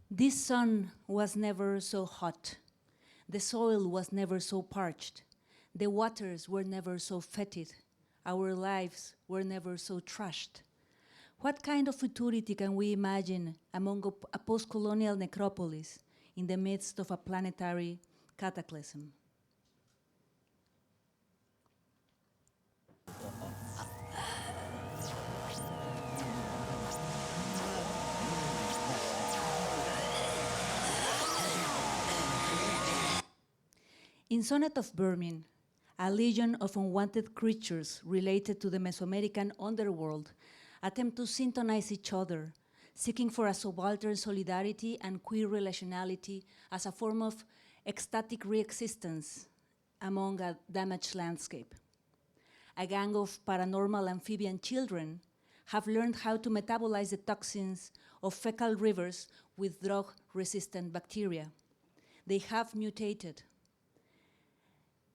This sun was never so hot. The soil was never so parched. The waters were never so fetid. Our lives were never so trashed. What kind of futurity can we imagine among a post-colonial necropolis in the midst of a planetary cataclysm? In Sonnet of Vermin, a legion of unwanted creatures related to the Mesoamerican underworld attempt to syntonize each other, seeking for a subaltern solidarity and queer relationality as a form of ecstatic re-existence among a damaged landscape. A gang of paranormal amphibian children have learned how to metabolize the toxins of fecal rivers with drug-resistant bacteria. They have mutated.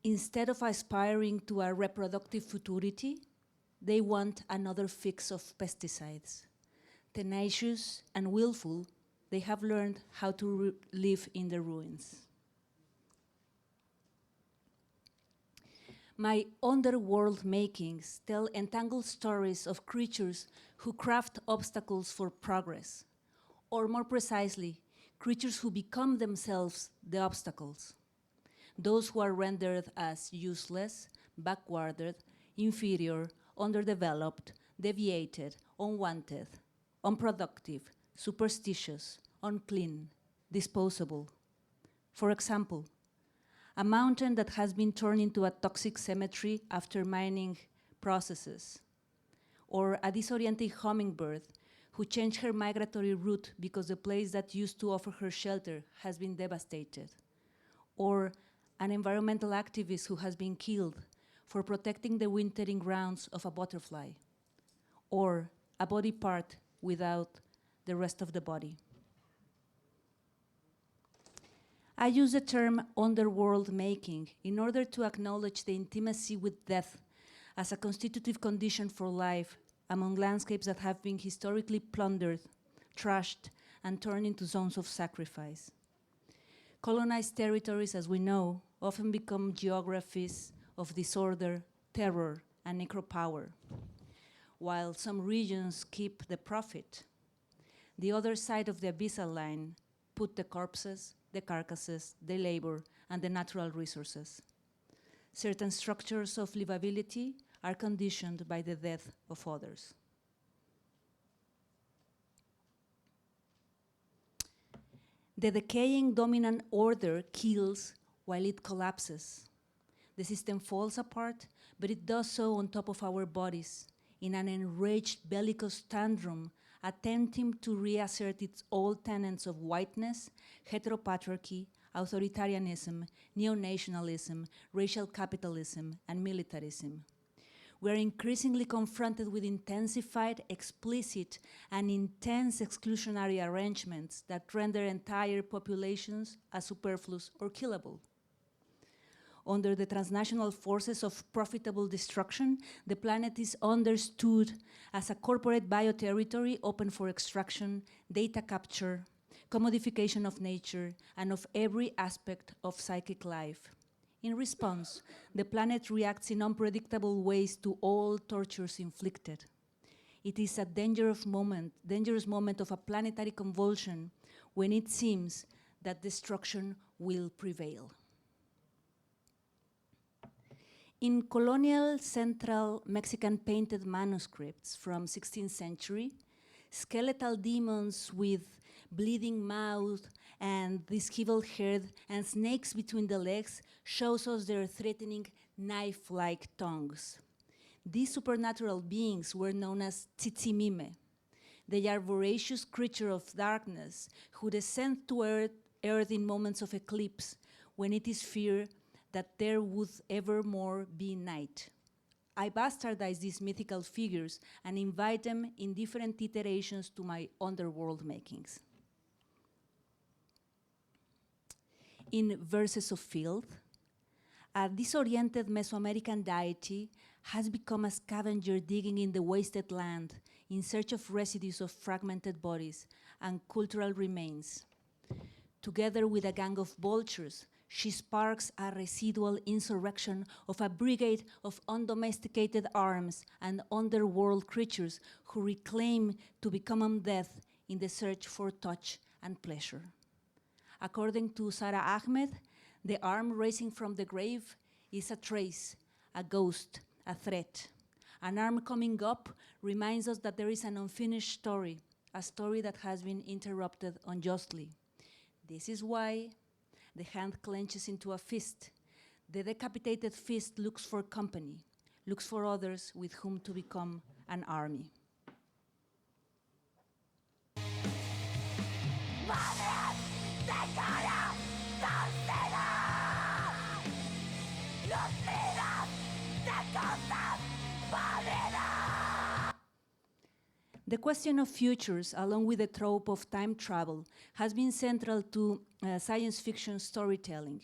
Instead of aspiring to a reproductive futurity, they want another fix of pesticides. Tenacious and willful, they have learned how to live in the ruins. My underworld makings tell entangled stories of creatures who craft obstacles for progress, or more precisely, creatures who become themselves the obstacles. Those who are rendered as useless, backwarded, inferior, underdeveloped, deviated, unwanted, unproductive, superstitious, unclean, disposable. For example, a mountain that has been turned into a toxic cemetery after mining processes, or a disoriented hummingbird who changed her migratory route because the place that used to offer her shelter has been devastated, or an environmental activist who has been killed for protecting the wintering grounds of a butterfly, or a body part without the rest of the body. I use the term underworld making in order to acknowledge the intimacy with death as a constitutive condition for life among landscapes that have been historically plundered, trashed, and turned into zones of sacrifice. Colonized territories, as we know, often become geographies of disorder, terror, and necropower. While some regions keep the profit, the other side of the abyssal line put the corpses, the carcasses, the labor, and the natural resources. Certain structures of livability are conditioned by the death of others. The decaying dominant order kills while it collapses. The system falls apart, but it does so on top of our bodies, in an enraged bellicose tantrum, attempting to reassert its old tenets of whiteness, heteropatriarchy, authoritarianism, neo-nationalism, racial capitalism, and militarism. We are increasingly confronted with intensified, explicit, and intense exclusionary arrangements that render entire populations as superfluous or killable. Under the transnational forces of profitable destruction, the planet is understood as a corporate bioterritory open for extraction, data capture, commodification of nature, and of every aspect of psychic life. In response, the planet reacts in unpredictable ways to all tortures inflicted. It is a dangerous moment of a planetary convulsion when it seems that destruction will prevail. In colonial central Mexican painted manuscripts from 16th century, skeletal demons with bleeding mouth and disheveled head and snakes between the legs shows us their threatening knife-like tongues. These supernatural beings were known as tzitzimime. They are voracious creatures of darkness who descend to earth in moments of eclipse when it is feared that there would evermore be night. I bastardize these mythical figures and invite them in different iterations to my underworld makings. In Verses of Filth, A disoriented Mesoamerican deity has become a scavenger digging in the wasted land in search of residues of fragmented bodies and cultural remains. Together with a gang of vultures, she sparks a residual insurrection of a brigade of undomesticated arms and underworld creatures who reclaim to become undead in the search for touch and pleasure. According to Sarah Ahmed, the arm rising from the grave is a trace, a ghost, a threat. An arm coming up reminds us that there is an unfinished story, a story that has been interrupted unjustly. This is why the hand clenches into a fist. The decapitated fist looks for company, looks for others with whom to become an army. The question of futures, along with the trope of time travel, has been central to science fiction storytelling.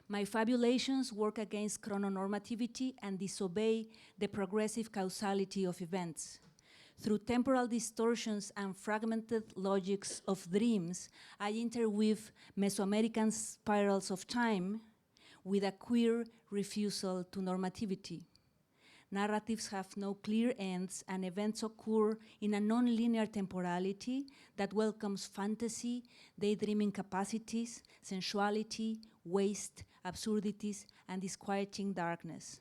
My fabulations work against chrononormativity and disobey the progressive causality of events. Through temporal distortions and fragmented logics of dreams, I interweave Mesoamerican spirals of time with a queer refusal to normativity. Narratives have no clear ends, and events occur in a non-linear temporality that welcomes fantasy, daydreaming capacities, sensuality, waste, absurdities, and disquieting darkness.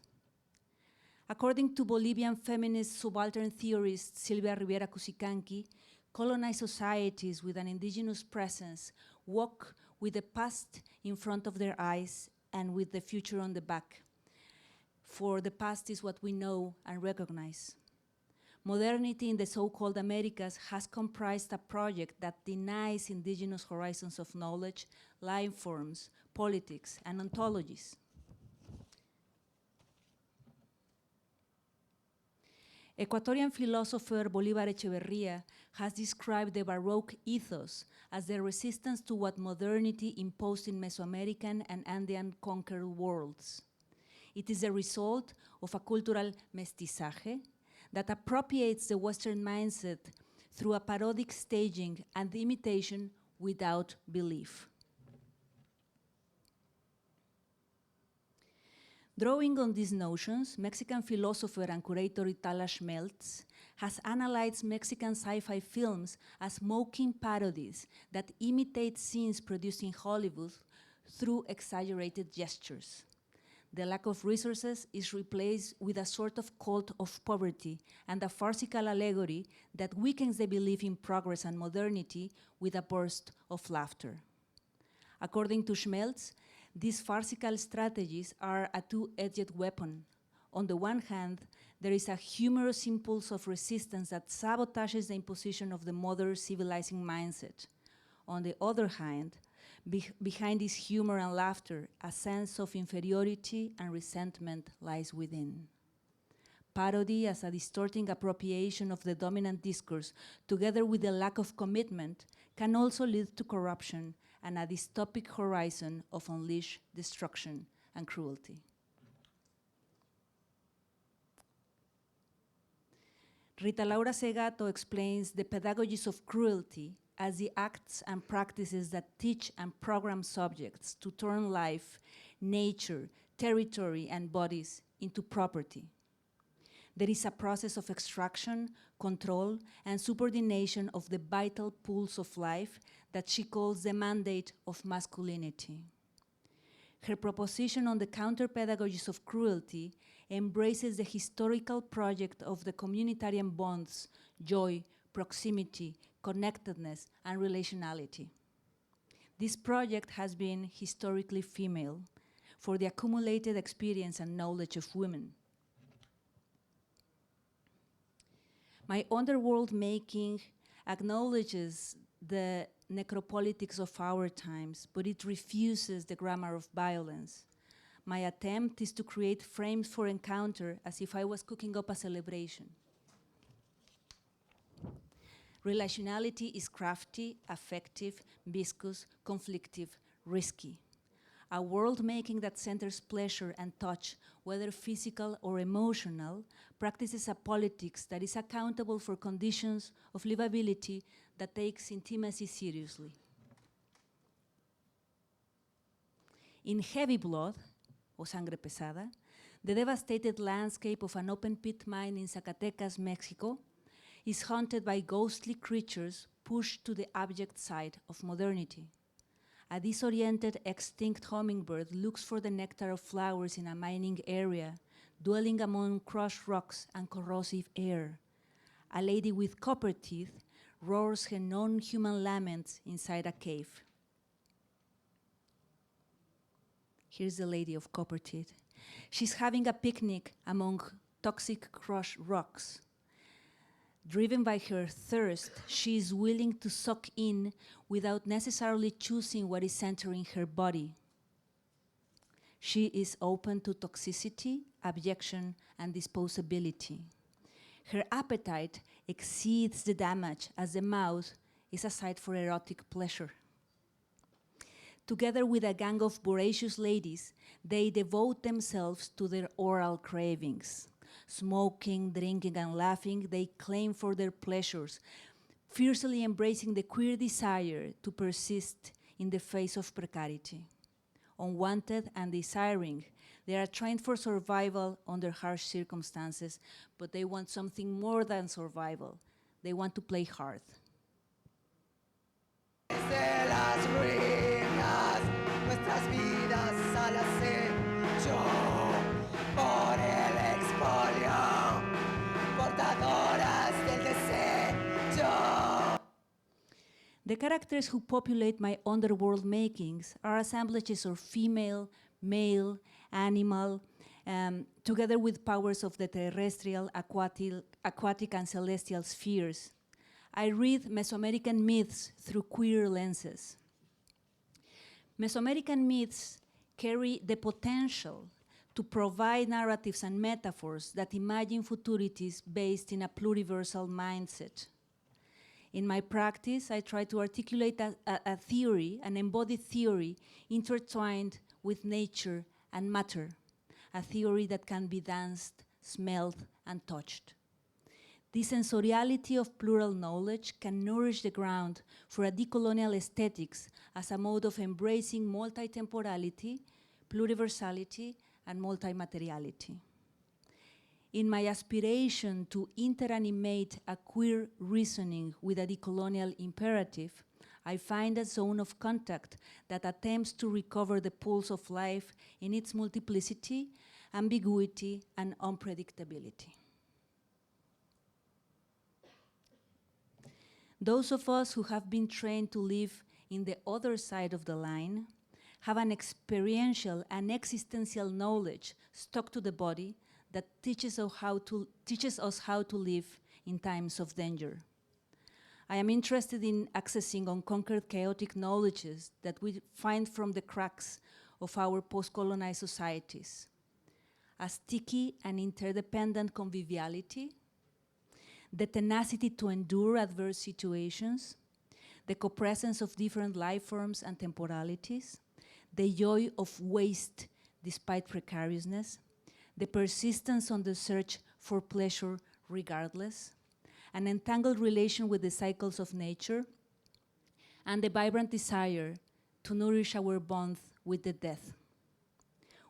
According to Bolivian feminist subaltern theorist Silvia Rivera Cusicanqui, colonized societies with an indigenous presence walk with the past in front of their eyes and with the future on the back. For the past is what we know and recognize. Modernity in the so-called Americas has comprised a project that denies indigenous horizons of knowledge, life forms, politics, and ontologies. Ecuadorian philosopher Bolívar Echeverría has described the Baroque ethos as the resistance to what modernity imposed in Mesoamerican and Andean conquered worlds. It is a result of a cultural mestizaje that appropriates the Western mindset through a parodic staging and imitation without belief. Drawing on these notions, Mexican philosopher and curator Itala Schmeltz has analyzed Mexican sci-fi films as mocking parodies that imitate scenes produced in Hollywood through exaggerated gestures. The lack of resources is replaced with a sort of cult of poverty and a farcical allegory that weakens the belief in progress and modernity with a burst of laughter. According to Schmeltz, these farcical strategies are a two-edged weapon. On the one hand, there is a humorous impulse of resistance that sabotages the imposition of the modern civilizing mindset. On the other hand, behind this humor and laughter, a sense of inferiority and resentment lies within. Parody as a distorting appropriation of the dominant discourse, together with the lack of commitment, can also lead to corruption and a dystopic horizon of unleashed destruction and cruelty. Rita Laura Segato explains the pedagogies of cruelty as the acts and practices that teach and program subjects to turn life, nature, territory, and bodies into property. There is a process of extraction, control, and subordination of the vital pools of life that she calls the mandate of masculinity. Her proposition on the counter-pedagogies of cruelty embraces the historical project of the communitarian bonds, joy, proximity, connectedness, and relationality. This project has been historically female for the accumulated experience and knowledge of women. My underworld making acknowledges the necropolitics of our times, but it refuses the grammar of violence. My attempt is to create frames for encounter as if I was cooking up a celebration. Relationality is crafty, affective, viscous, conflictive, risky. A world making that centers pleasure and touch, whether physical or emotional, practices a politics that is accountable for conditions of livability that takes intimacy seriously. In Heavy Blood, o Sangre Pesada, the devastated landscape of an open-pit mine in Zacatecas, Mexico, is haunted by ghostly creatures pushed to the abject side of modernity. A disoriented, extinct hummingbird looks for the nectar of flowers in a mining area, dwelling among crushed rocks and corrosive air. A lady with copper teeth roars her non-human laments inside a cave. Here's the lady of copper teeth. She's having a picnic among toxic crushed rocks. Driven by her thirst, she is willing to suck in without necessarily choosing what is entering her body. She is open to toxicity, abjection, and disposability. Her appetite exceeds the damage as the mouth is a site for erotic pleasure. Together with a gang of voracious ladies, they devote themselves to their oral cravings. Smoking, drinking, and laughing, they claim for their pleasures, fiercely embracing the queer desire to persist in the face of precarity. Unwanted and desiring, they are trained for survival under harsh circumstances, but they want something more than survival. They want to play hard. Desde las ruinas, nuestras vidas al acecho, por el expolio, portadoras del desecho. The characters who populate my underworld makings are assemblages of female, male, animal, together with powers of the terrestrial, aquatic and celestial spheres. I read Mesoamerican myths through queer lenses. Mesoamerican myths carry the potential to provide narratives and metaphors that imagine futurities based in a pluriversal mindset. In my practice, I try to articulate a theory, an embodied theory, intertwined with nature and matter, a theory that can be danced, smelled, and touched. The sensoriality of plural knowledge can nourish the ground for a decolonial aesthetics as a mode of embracing multitemporality, pluriversality, and multimateriality. In my aspiration to interanimate a queer reasoning with a decolonial imperative, I find a zone of contact that attempts to recover the pulse of life in its multiplicity, ambiguity, and unpredictability. Those of us who have been trained to live in the other side of the line have an experiential and existential knowledge stuck to the body that teaches us how to live in times of danger. I am interested in accessing unconquered chaotic knowledges that we find from the cracks of our post-colonized societies. A sticky and interdependent conviviality, the tenacity to endure adverse situations, the co-presence of different life forms and temporalities, the joy of waste despite precariousness, the persistence on the search for pleasure regardless, an entangled relation with the cycles of nature, and the vibrant desire to nourish our bond with the death.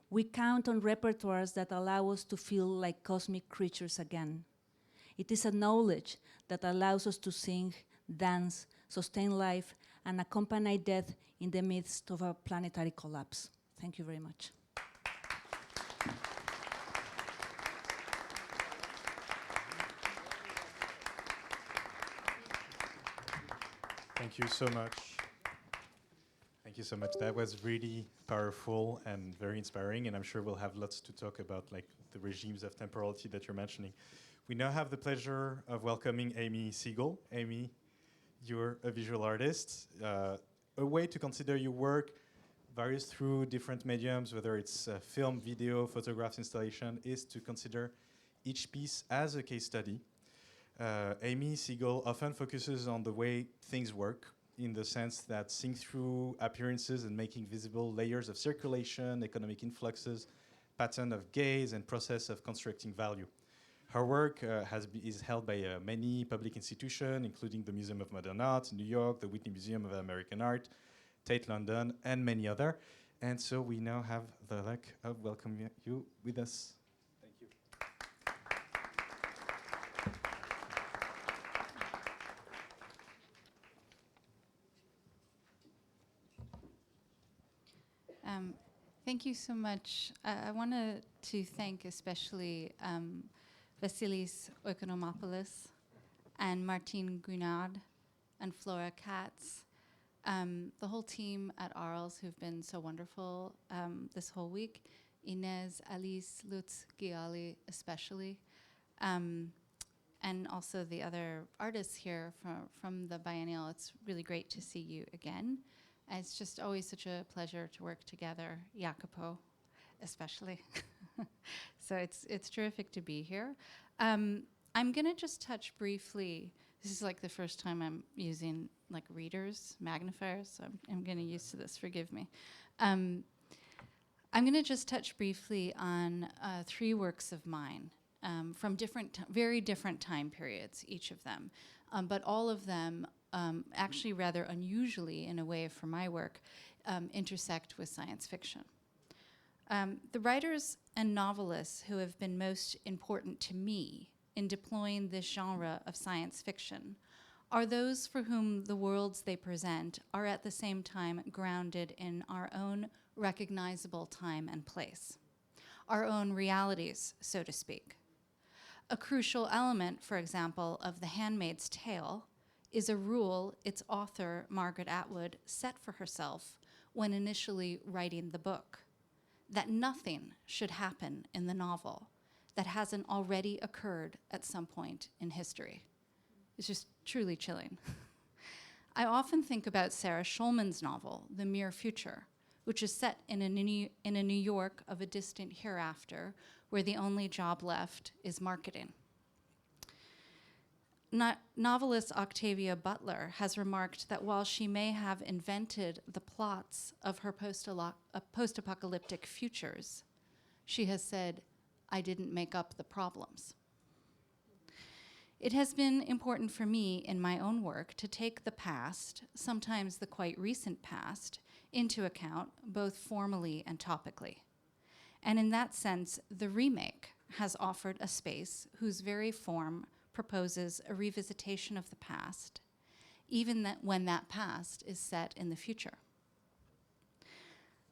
We count on repertoires that allow us to feel like cosmic creatures again. It is a knowledge that allows us to sing, dance, sustain life, and accompany death in the midst of a planetary collapse. Thank you very much. Thank you so much. Thank you so much. That was really powerful and very inspiring, and I'm sure we'll have lots to talk about, like the regimes of temporality that you're mentioning. We now have the pleasure of welcoming Amie Siegel. Amie, you're a visual artist. A way to consider your work varies through different mediums, whether it's film, video, photographs, installation, is to consider each piece as a case study. Amie Siegel often focuses on the way things work, in the sense that seeing through appearances and making visible layers of circulation, economic influxes, pattern of gaze, and process of constructing value. Her work is held by many public institutions, including the Museum of Modern Art in New York, the Whitney Museum of American Art, Tate London, and many others. And so we now have the luck of welcoming you with us. Thank you. Thank you so much. I wanted to thank especially Vasilis Oikonomopoulos and Martine Guinard and Flora Katz, the whole team at Arles who've been so wonderful this whole week, Inez, Alice, Lutz, Giali especially, and also the other artists here from the biennial. It's really great to see you again. It's just always such a pleasure to work together, Jacopo especially. So it's terrific to be here. I'm gonna just touch briefly. This is like the first time I'm using like readers, magnifiers, so I'm getting used to this, forgive me. I'm gonna just touch briefly on 3 works of mine from very different time periods, each of them. But all of them, actually rather unusually in a way for my work, intersect with science fiction. The writers and novelists who have been most important to me in deploying this genre of science fiction are those for whom the worlds they present are at the same time grounded in our own recognizable time and place, our own realities, so to speak. A crucial element, for example, of The Handmaid's Tale is a rule its author, Margaret Atwood, set for herself when initially writing the book, that nothing should happen in the novel that hasn't already occurred at some point in history. It's just truly chilling. I often think about Sarah Schulman's novel, The Mere Future, which is set in a New York of a distant hereafter where the only job left is marketing. Novelist Octavia Butler has remarked that while she may have invented the plots of her post-apocalyptic futures, she has said, "I didn't make up the problems." It has been important for me in my own work to take the past, sometimes the quite recent past, into account, both formally and topically. And in that sense, the remake has offered a space whose very form proposes a revisitation of the past, even when that past is set in the future.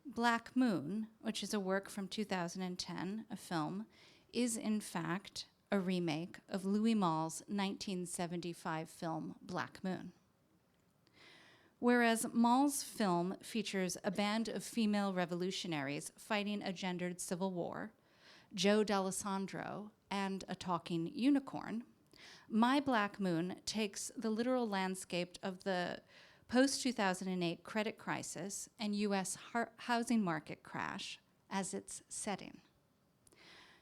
Black Moon, which is a work from 2010, a film, is in fact a remake of Louis Malle's 1975 film, Black Moon. Whereas Malle's film features a band of female revolutionaries fighting a gendered civil war, Joe D'Alessandro, and a talking unicorn, my Black Moon takes the literal landscape of the post-2008 credit crisis and US housing market crash as its setting.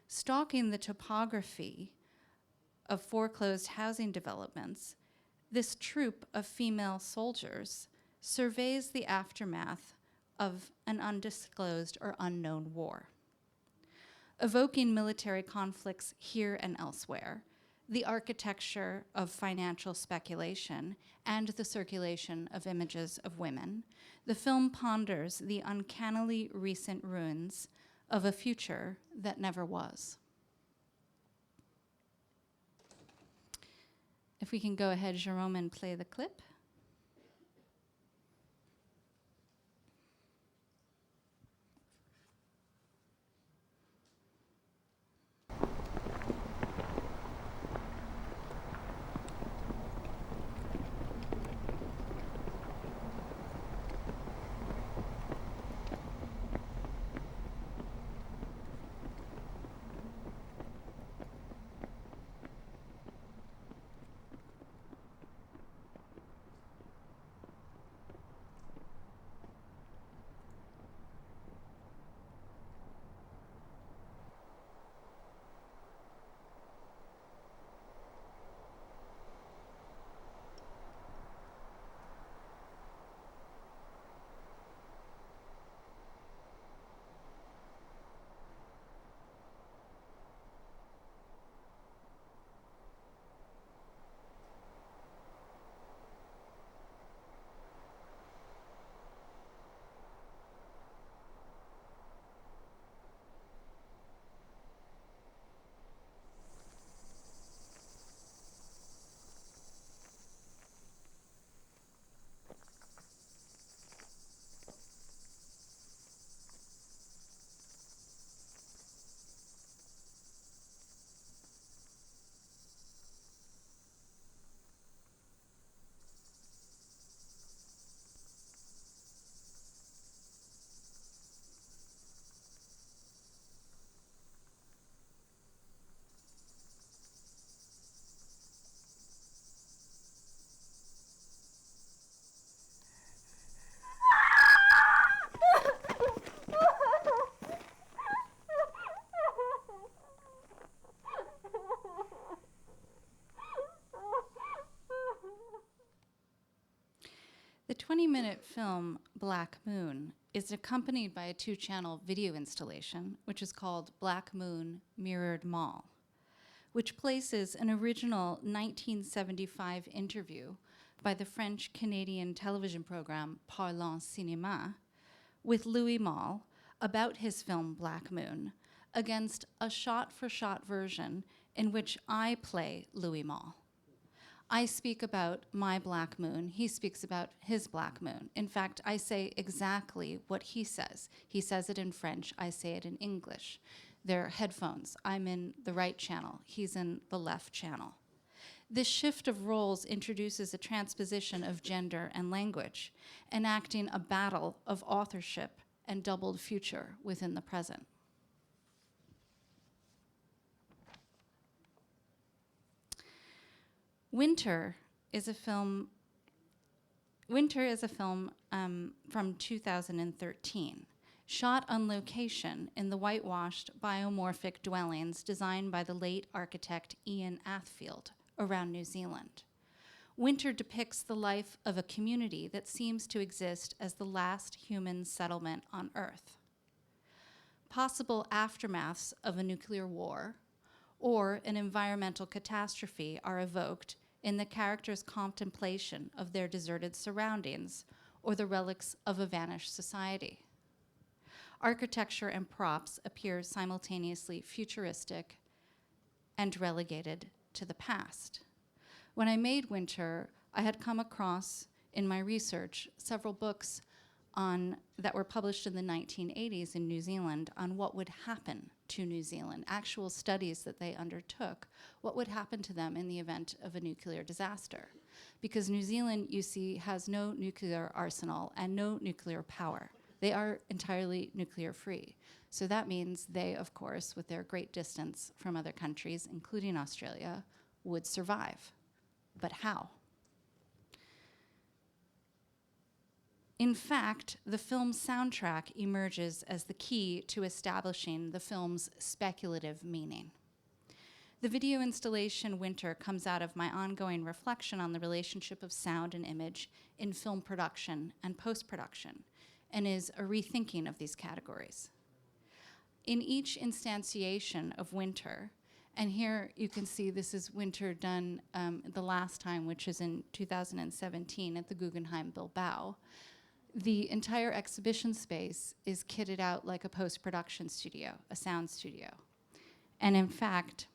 Stalking the topography of foreclosed housing developments, this troupe of female soldiers surveys the aftermath of an undisclosed or unknown war. Evoking military conflicts here and elsewhere, the architecture of financial speculation, and the circulation of images of women, the film ponders the uncannily recent ruins of a future that never was. If we can go ahead, Jerome, and play the clip. 20-minute film, Black Moon, is accompanied by a 2-channel video installation, which is called Black Moon Mirrored Mall, which places an original 1975 interview by the French-Canadian television program Parlant Cinéma with Louis Malle about his film Black Moon against a shot-for-shot version in which I play Louis Malle. I speak about my Black Moon, he speaks about his Black Moon. In fact, I say exactly what he says. He says it in French, I say it in English. They're headphones. I'm in the right channel, he's in the left channel. This shift of roles introduces a transposition of gender and language, enacting a battle of authorship and doubled future within the present. Winter is a film from 2013, shot on location in the whitewashed biomorphic dwellings designed by the late architect Ian Athfield around New Zealand. Winter depicts the life of a community that seems to exist as the last human settlement on Earth. Possible aftermaths of a nuclear war or an environmental catastrophe are evoked in the characters' contemplation of their deserted surroundings or the relics of a vanished society. Architecture and props appear simultaneously futuristic and relegated to the past. When I made Winter, I had come across in my research several books that were published in the 1980s in New Zealand on what would happen to New Zealand, actual studies that they undertook, what would happen to them in the event of a nuclear disaster. Because New Zealand, you see, has no nuclear arsenal and no nuclear power. They are entirely nuclear free. So that means they, of course, with their great distance from other countries, including Australia, would survive. But how? In fact, the film's soundtrack emerges as the key to establishing the film's speculative meaning. The video installation Winter comes out of my ongoing reflection on the relationship of sound and image in film production and post-production, and is a rethinking of these categories. In each instantiation of Winter, and here you can see this is Winter done the last time, which is in 2017 at the Guggenheim Bilbao, the entire exhibition space is kitted out like a post-production studio, a sound studio. And in fact,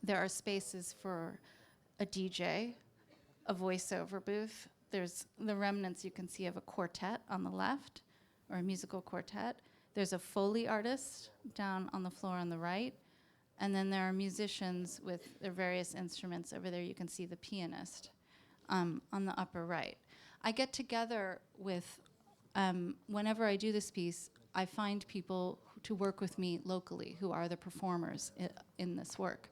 there are spaces for a DJ, a voiceover booth. There's the remnants you can see of a quartet on the left, or a musical quartet. There's a Foley artist down on the floor on the right. And then there are musicians with their various instruments. Over there you can see the pianist on the upper right. I get together with, whenever I do this piece, I find people to work with me locally who are the performers in this work.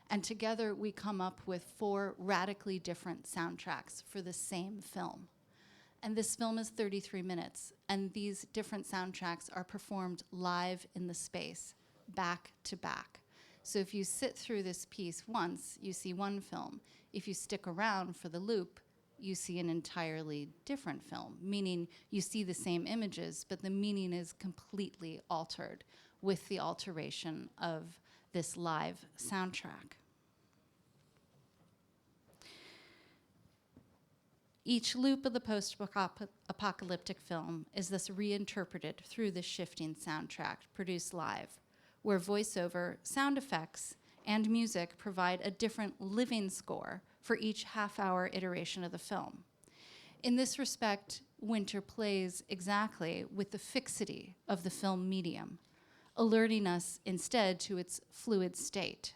And together we come up with 4 radically different soundtracks for the same film. And this film is 33 minutes, and these different soundtracks are performed live in the space, back to back. So if you sit through this piece once, you see one film. If you stick around for the loop, you see an entirely different film, meaning you see the same images, but the meaning is completely altered with the alteration of this live soundtrack. Each loop of the post-apocalyptic film is thus reinterpreted through the shifting soundtrack produced live, where voiceover, sound effects, and music provide a different living score for each half-hour iteration of the film. In this respect, Winter plays exactly with the fixity of the film medium, alerting us instead to its fluid state.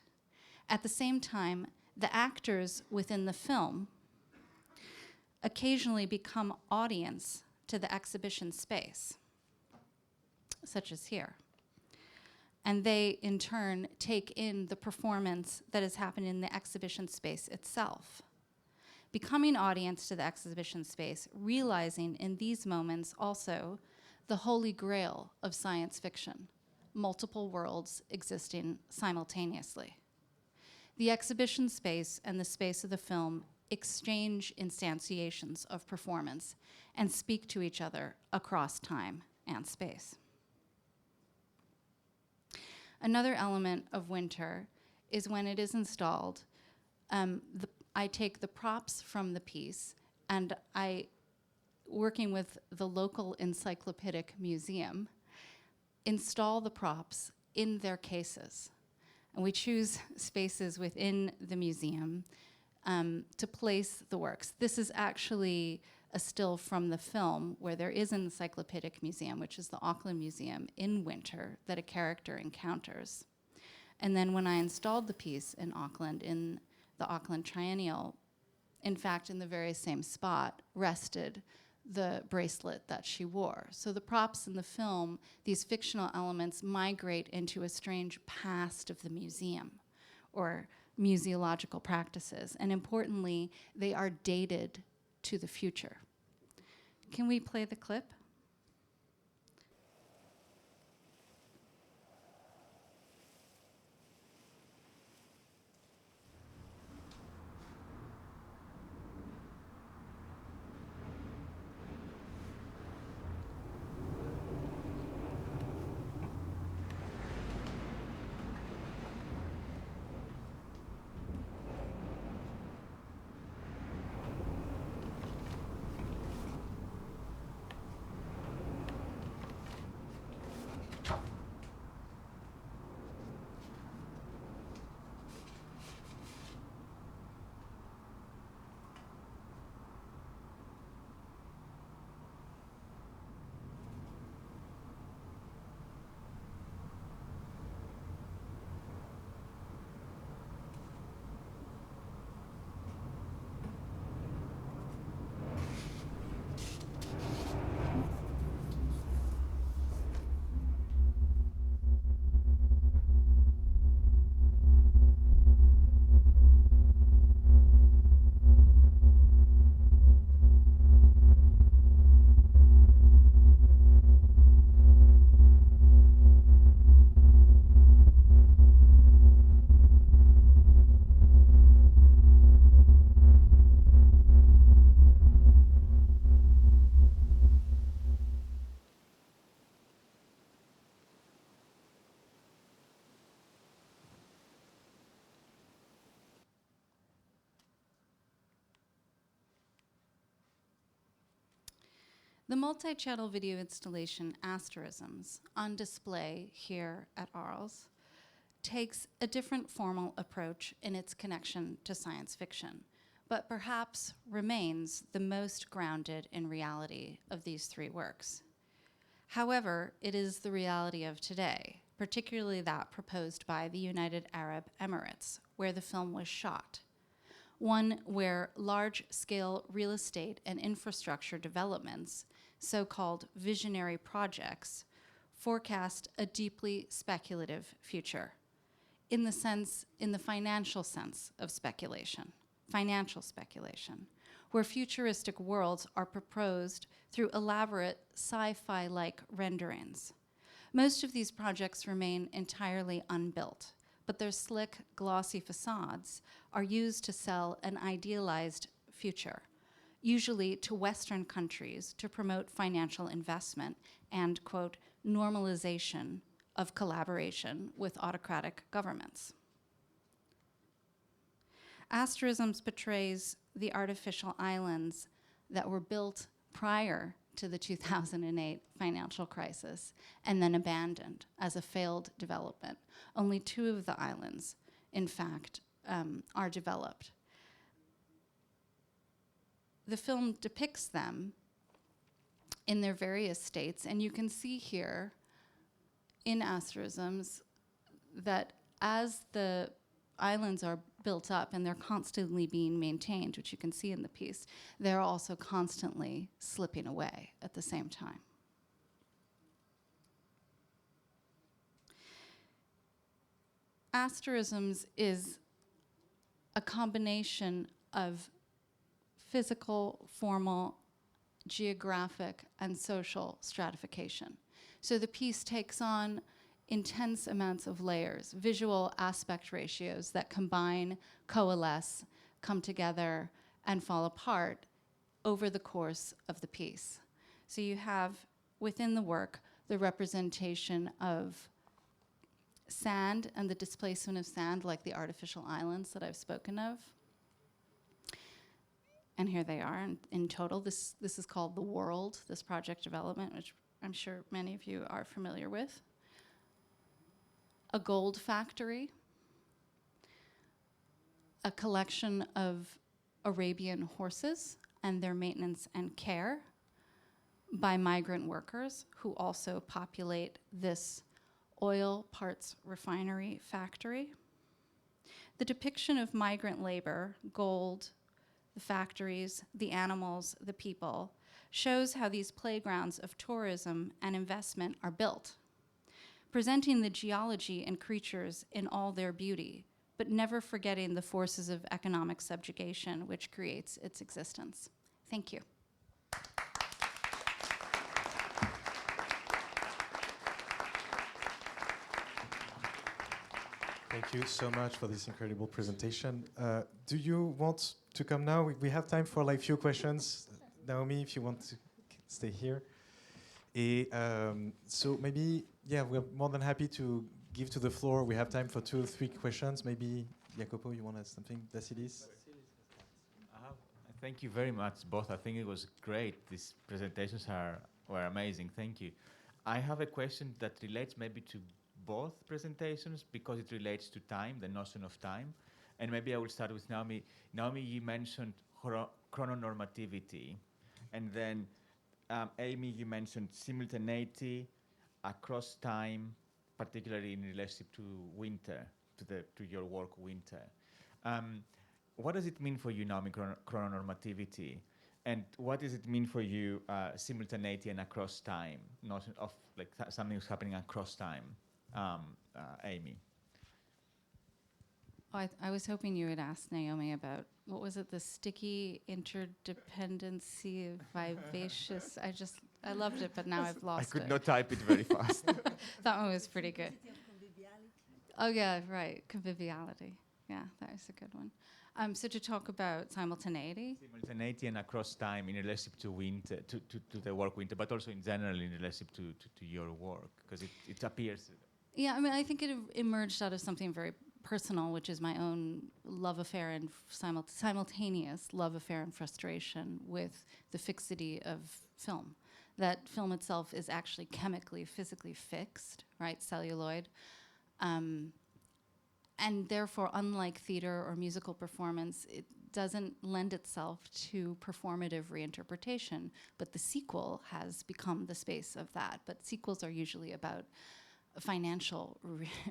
At the same time, the actors within the film occasionally become audience to the exhibition space, such as here. And they, in turn, take in the performance that is happening in the exhibition space itself. Becoming audience to the exhibition space, realizing in these moments also the holy grail of science fiction, multiple worlds existing simultaneously. The exhibition space and the space of the film exchange instantiations of performance and speak to each other across time and space. Another element of winter is when it is installed, I take the props from the piece and working with the local encyclopedic museum, install the props in their cases. And we choose spaces within the museum to place the works. This is actually a still from the film where there is an encyclopedic museum, which is the Auckland Museum, in winter that a character encounters. And then when I installed the piece in Auckland, in the Auckland Triennial, in fact, in the very same spot, rested the bracelet that she wore. So the props in the film, these fictional elements, migrate into a strange past of the museum or museological practices. And importantly, they are dated to the future. Can we play the clip? The multi-channel video installation Asterisms, on display here at Arles, takes a different formal approach in its connection to science fiction, but perhaps remains the most grounded in reality of these three works. However, it is the reality of today, particularly that proposed by the United Arab Emirates, where the film was shot. One where large-scale real estate and infrastructure developments, so-called visionary projects, forecast a deeply speculative future, in the financial sense of speculation, financial speculation, where futuristic worlds are proposed through elaborate sci-fi-like renderings. Most of these projects remain entirely unbuilt, but their slick, glossy facades are used to sell an idealized future, usually to Western countries to promote financial investment and, quote, normalization of collaboration with autocratic governments. Asterisms portrays the artificial islands that were built prior to the 2008 financial crisis and then abandoned as a failed development. Only 2 of the islands, in fact, are developed. The film depicts them in their various states, and you can see here in Asterisms that as the islands are built up and they're constantly being maintained, which you can see in the piece, they're also constantly slipping away at the same time. Asterisms is a combination of physical, formal, geographic, and social stratification. So the piece takes on intense amounts of layers, visual aspect ratios that combine, coalesce, come together, and fall apart over the course of the piece. So you have within the work the representation of sand and the displacement of sand, like the artificial islands that I've spoken of. And here they are in total. This is called The World, this project development, which I'm sure many of you are familiar with. A gold factory, a collection of Arabian horses and their maintenance and care by migrant workers who also populate this oil parts refinery factory. The depiction of migrant labor, gold, the factories, the animals, the people, shows how these playgrounds of tourism and investment are built, presenting the geology and creatures in all their beauty, but never forgetting the forces of economic subjugation which creates its existence. Thank you. Thank you so much for this incredible presentation. Do you want to come now? We have time for like few questions. Naomi, if you want to stay here. So maybe, yeah, we're more than happy to give to the floor. We have time for 2 or 3 questions. Maybe, Jacopo, you want to add something? Vasilis? Thank you very much, both. I think it was great. These presentations were amazing. Thank you. I have a question that relates maybe to both presentations because it relates to time, the notion of time. And maybe I will start with Naomi. Naomi, you mentioned chrononormativity. And then Amie, you mentioned simultaneity across time, particularly in relationship to winter, to your work Winter. What does it mean for you, Naomi, chrononormativity? And what does it mean for you, simultaneity and across time, notion of like something is happening across time? Amie. Oh, I was hoping you would ask Naomi about, what was it, the sticky interdependency of vivacious? I loved it, but now I've lost it. I could not type it very fast. That one was pretty good. Oh yeah, right, conviviality. Yeah, that was a good one. So to talk about simultaneity. Simultaneity and across time in relationship to Winter, to the work Winter, but also in general in relationship to your work, because it appears. Yeah, I mean, I think it emerged out of something very personal, which is my own love affair and simultaneous love affair and frustration with the fixity of film. That film itself is actually chemically, physically fixed, right, celluloid. And therefore, unlike theater or musical performance, it doesn't lend itself to performative reinterpretation, but the sequel has become the space of that. But sequels are usually about financial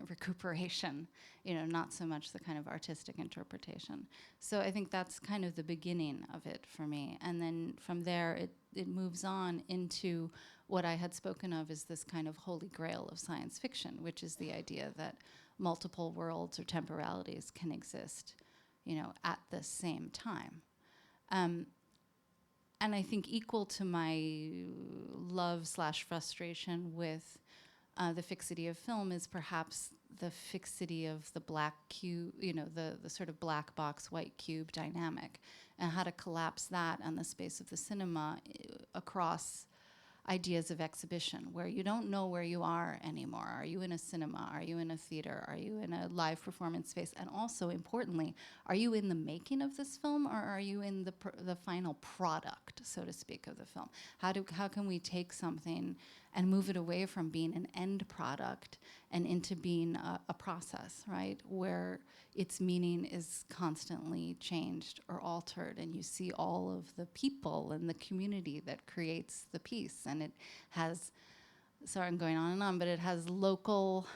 recuperation, not so much the kind of artistic interpretation. So I think that's kind of the beginning of it for me. And then from there, it moves on into what I had spoken of as this kind of holy grail of science fiction, which is the idea that multiple worlds or temporalities can exist, at the same time. And I think equal to my love/frustration with the fixity of film is perhaps the fixity of the black cube, the sort of black box, white cube dynamic, and how to collapse that and the space of the cinema across ideas of exhibition, where you don't know where you are anymore. Are you in a cinema? Are you in a theater? Are you in a live performance space? And also, importantly, are you in the making of this film, or are you in the final product, so to speak, of the film? How can we take something and move it away from being an end product and into being a process, right, where its meaning is constantly changed or altered, and you see all of the people and the community that creates the piece, and it has, sorry, I'm going on and on, but it has local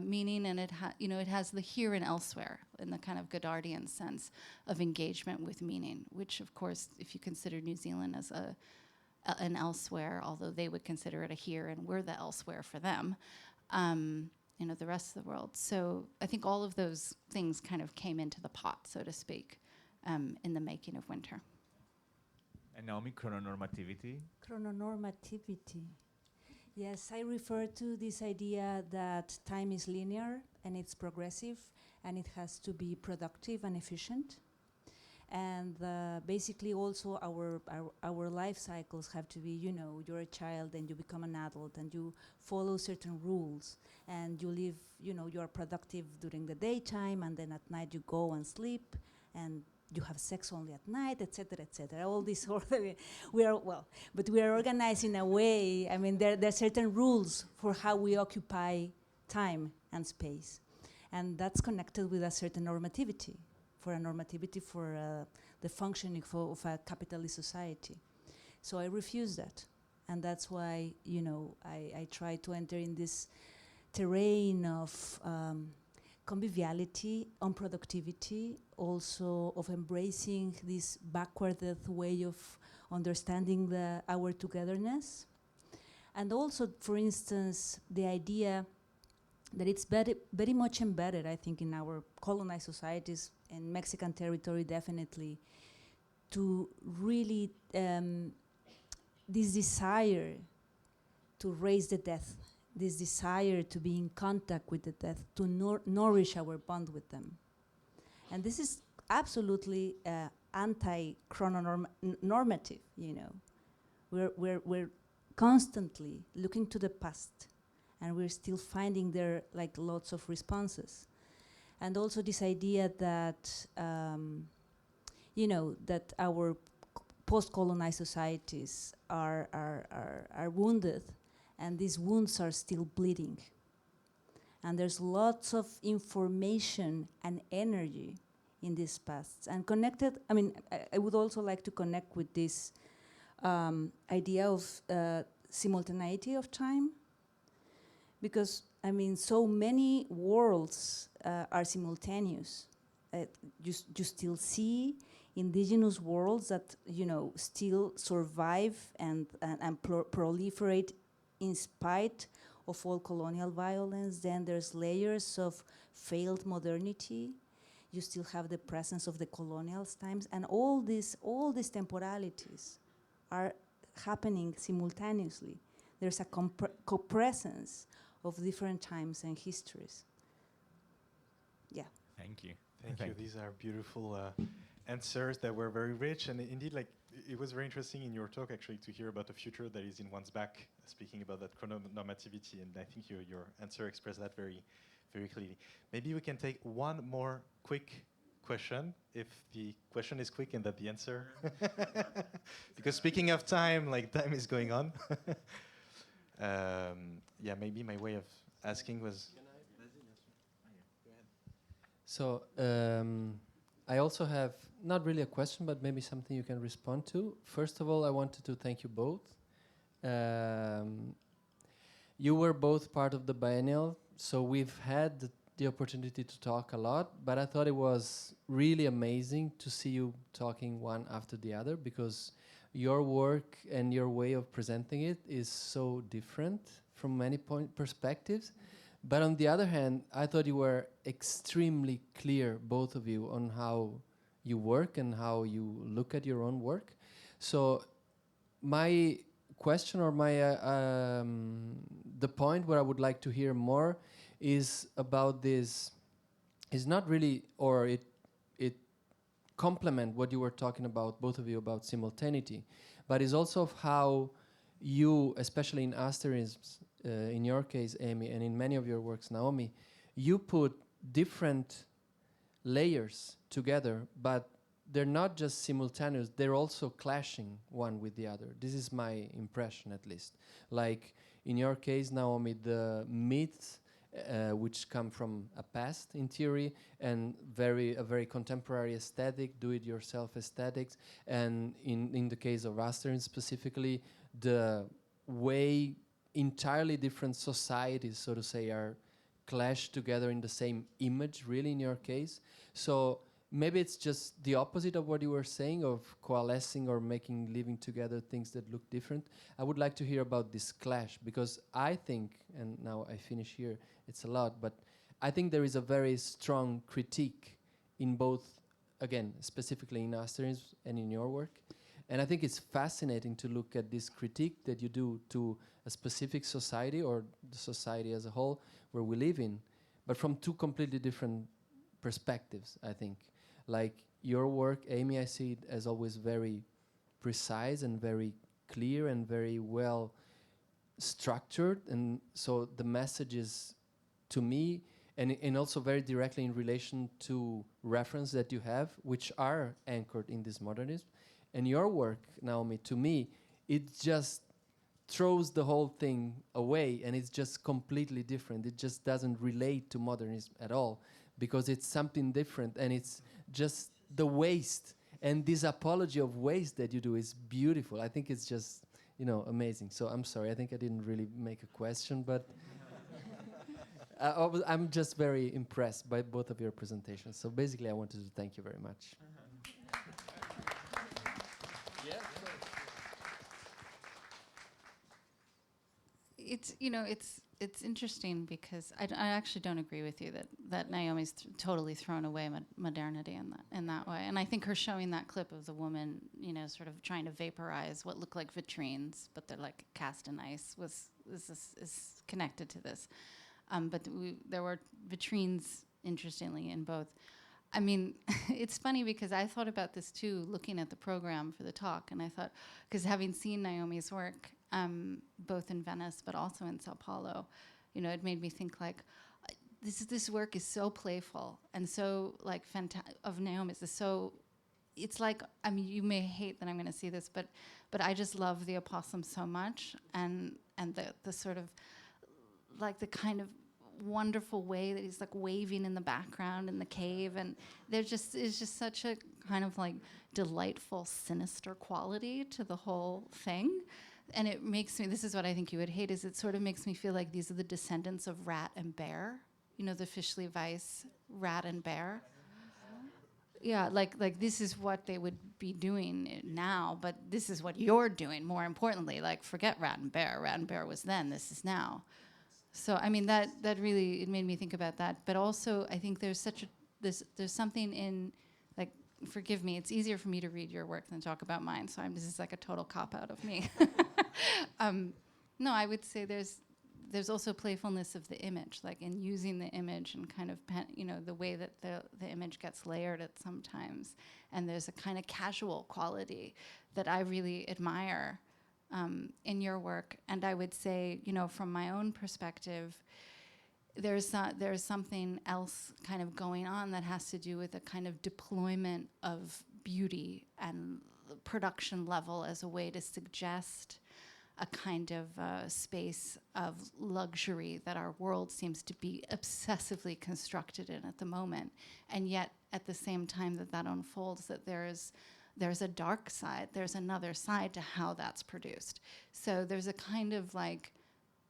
meaning, and it has the here and elsewhere in the kind of Godardian sense of engagement with meaning, which, of course, if you consider New Zealand as an elsewhere, although they would consider it a here, and we're the elsewhere for them, the rest of the world. So I think all of those things kind of came into the pot, so to speak, in the making of Winter. And Naomi, chrononormativity? Chrononormativity. Yes, I refer to this idea that time is linear and it's progressive and it has to be productive and efficient. And basically also our life cycles have to be, you know, you're a child and you become an adult and you follow certain rules and you live, you know, you are productive during the daytime and then at night you go and sleep and you have sex only at night, etc., etc. All this sort of, but we are organized in a way, I mean, there are certain rules for how we occupy time and space. And that's connected with a certain normativity, for the functioning of a capitalist society. So I refuse that. And that's why, you know, I try to enter in this terrain of conviviality, unproductivity, also of embracing this backward way of understanding our togetherness. And also, for instance, the idea that it's very much embedded, I think, in our colonized societies, and Mexican territory definitely, to really this desire to raise the dead, this desire to be in contact with the dead, to nourish our bond with them. And this is absolutely anti-chrononormative, you know. We're constantly looking to the past, and we're still finding there like lots of responses. And also this idea that, you know, that our post-colonized societies are wounded, and these wounds are still bleeding. And there's lots of information and energy in these pasts. And connected, I mean, I would also like to connect with this idea of simultaneity of time, because, I mean, so many worlds are simultaneous. You still see indigenous worlds that, you know, still survive and proliferate in spite of all colonial violence. Then there's layers of failed modernity. You still have the presence of the colonial times, and all these temporalities are happening simultaneously. There's a co-presence of different times and histories. Yeah. Thank you. Thank you. These are beautiful answers that were very rich, and indeed, like, it was very interesting in your talk actually to hear about the future that is in one's back, speaking about that chrononormativity, and I think your answer expressed that very, very clearly. Maybe we can take one more quick question, if the question is quick and that the answer, because speaking of time, like, time is going on. Yeah, maybe my way of asking was. So I also have not really a question, but maybe something you can respond to. First of all, I wanted to thank you both. You were both part of the biennial, so we've had the opportunity to talk a lot, but I thought it was really amazing to see you talking one after the other, because your work and your way of presenting it is so different from many perspectives. But on the other hand, I thought you were extremely clear, both of you, on how you work and how you look at your own work. So my question, or my the point where I would like to hear more is about this, is not really, or it complement what you were talking about, both of you, about simultaneity, but is also of how you, especially in asterisms, in your case, Amie, and in many of your works, Naomi, you put different layers together, but they're not just simultaneous, they're also clashing one with the other. This is my impression, at least. Like, in your case, Naomi, the myths, which come from a past, in theory, and a very contemporary aesthetic, do-it-yourself aesthetics, and in the case of Asterin specifically, the way entirely different societies, so to say, are clashed together in the same image, really, in your case. So maybe it's just the opposite of what you were saying, of coalescing or living together things that look different. I would like to hear about this clash, because I think, and now I finish here, it's a lot, but I think there is a very strong critique in both, again, specifically in Asterin's and in your work. And I think it's fascinating to look at this critique that you do to a specific society, or the society as a whole, where we live in, but from two completely different perspectives, I think. Like your work, Amie, I see it as always very precise and very clear and very well structured, and so the message is, to me, and also very directly in relation to reference that you have, which are anchored in this modernism. And your work, Naomi, to me, it just throws the whole thing away, and it's just completely different. It just doesn't relate to modernism at all, because it's something different, and it's just the waste. And this apology of waste that you do is beautiful. I think it's just, you know, amazing. So I'm sorry, I think I didn't really make a question, but I'm just very impressed by both of your presentations. So basically, I wanted to thank you very much. It's, you know, it's interesting because I actually don't agree with you that Naomi's totally thrown away modernity in that way. And I think her showing that clip of the woman, you know, sort of trying to vaporize what looked like vitrines, but they're like cast in ice, is connected to this. But there were vitrines, interestingly, in both. I mean, it's funny because I thought about this too, looking at the program for the talk, and I thought, because having seen Naomi's work, both in Venice but also in Sao Paulo, you know, it made me think like, this work is so playful and so like of Naomi's is so. It's like, I mean, you may hate that I'm going to see this, but I just love the opossum so much, and the sort of like the kind of wonderful way that he's like waving in the background in the cave, and there's just such a kind of like delightful, sinister quality to the whole thing. And it makes me, this is what I think you would hate, is it sort of makes me feel like these are the descendants of rat and bear, you know, the Fischli Weiss rat and bear. Yeah, like this is what they would be doing now, but this is what you're doing, more importantly. Like, forget rat and bear. Rat and bear was then, this is now. So, I mean, that really, it made me think about that. But also, I think there's there's something in, like, forgive me, it's easier for me to read your work than talk about mine, so this is like a total cop-out of me. No, I would say there's also playfulness of the image, like in using the image and kind of, you know, the way that the image gets layered at sometimes. And there's a kind of casual quality that I really admire in your work. And I would say, you know, from my own perspective, there's something else kind of going on that has to do with a kind of deployment of beauty and production level as a way to suggest a kind of space of luxury that our world seems to be obsessively constructed in at the moment. And yet, at the same time that unfolds, that there's a dark side, there's another side to how that's produced. So there's a kind of like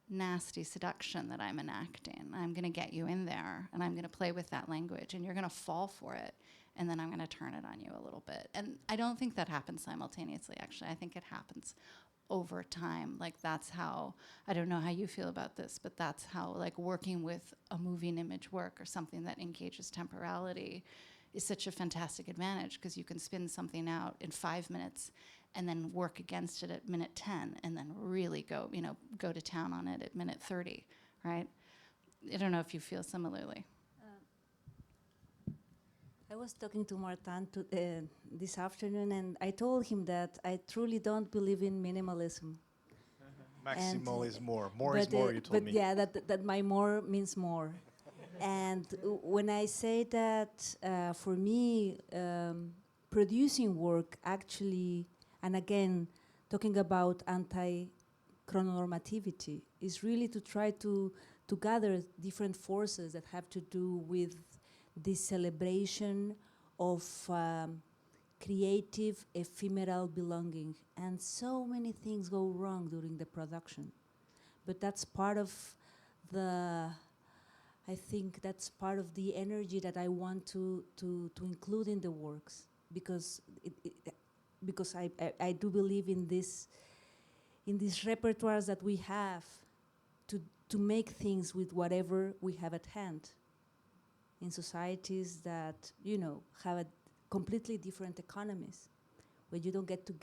nasty seduction that I'm enacting. I'm going to get you in there, and I'm going to play with that language, and you're going to fall for it, and then I'm going to turn it on you a little bit. And I don't think that happens simultaneously, actually. I think it happens over time. Like, that's how, I don't know how you feel about this, but that's how, like, working with a moving image work or something that engages temporality is such a fantastic advantage, because you can spin something out in 5 minutes and then work against it at minute 10 and then really go to town on it at minute 30, right? I don't know if you feel similarly. I was talking to Martin this afternoon, and I told him that I truly don't believe in minimalism. Maximal is more. More is more, you told me. But yeah, that my more means more. And when I say that, for me, producing work actually, and again, talking about anti-chrononormativity, is really to try to gather different forces that have to do with this celebration of creative, ephemeral belonging. And so many things go wrong during the production. But that's part of I think that's part of the energy that I want to include in the works, because I do believe in these repertoires that we have to make things with whatever we have at hand in societies that, you know, have a completely different economies, where you don't get to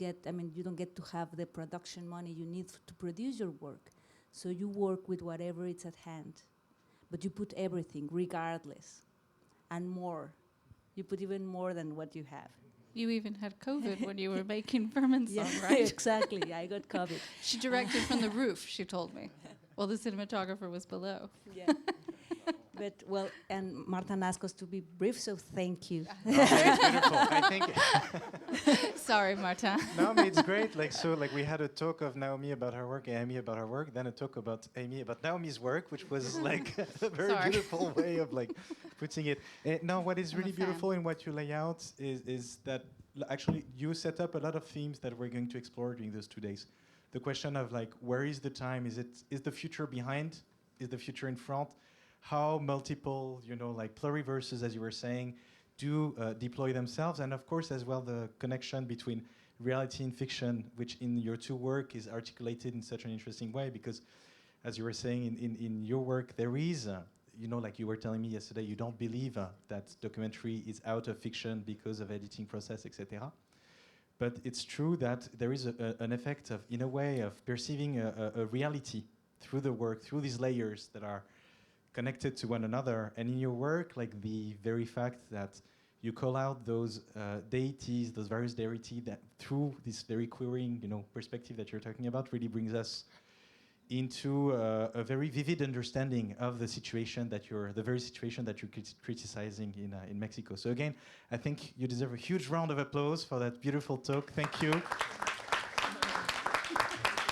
have the production money you need to produce your work. So you work with whatever is at hand, but you put everything regardless and more. You put even more than what you have. You even had COVID when you were making Vermin song, right? Exactly. I got COVID. She directed from the roof, she told me. Well, the cinematographer was below. Yeah. But, well, and Martin asked us to be brief, so thank you. No, it's beautiful. I think Sorry, Martin. Naomi, it's great. Like we had a talk of Naomi about her work, Amie about her work, then a talk about Amie about Naomi's work, which was like a very Sorry. beautiful way of like putting it. No, what is I'm a really fan. beautiful in what you lay out is that actually you set up a lot of themes that we're going to explore during those 2 days. The question of like, where is the time? Is the future behind? Is the future in front? How multiple, like pluriverses, as you were saying, do deploy themselves, and of course as well the connection between reality and fiction, which in your two work is articulated in such an interesting way, because as you were saying in your work there is, like you were telling me yesterday, you don't believe that documentary is out of fiction because of editing process, etc. But it's true that there is an effect of, in a way, of perceiving a reality through the work, through these layers that are connected to one another. And in your work, like the very fact that you call out those deities, those various deities, that through this very querying, perspective that you're talking about, really brings us into a very vivid understanding of the situation the very situation that you're criticizing in Mexico. So again, I think you deserve a huge round of applause for that beautiful talk. Thank you.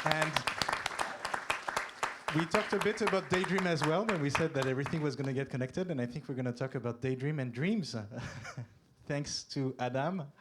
And we talked a bit about daydream as well when we said that everything was going to get connected, and I think we're going to talk about daydream and dreams. Thanks to Adam.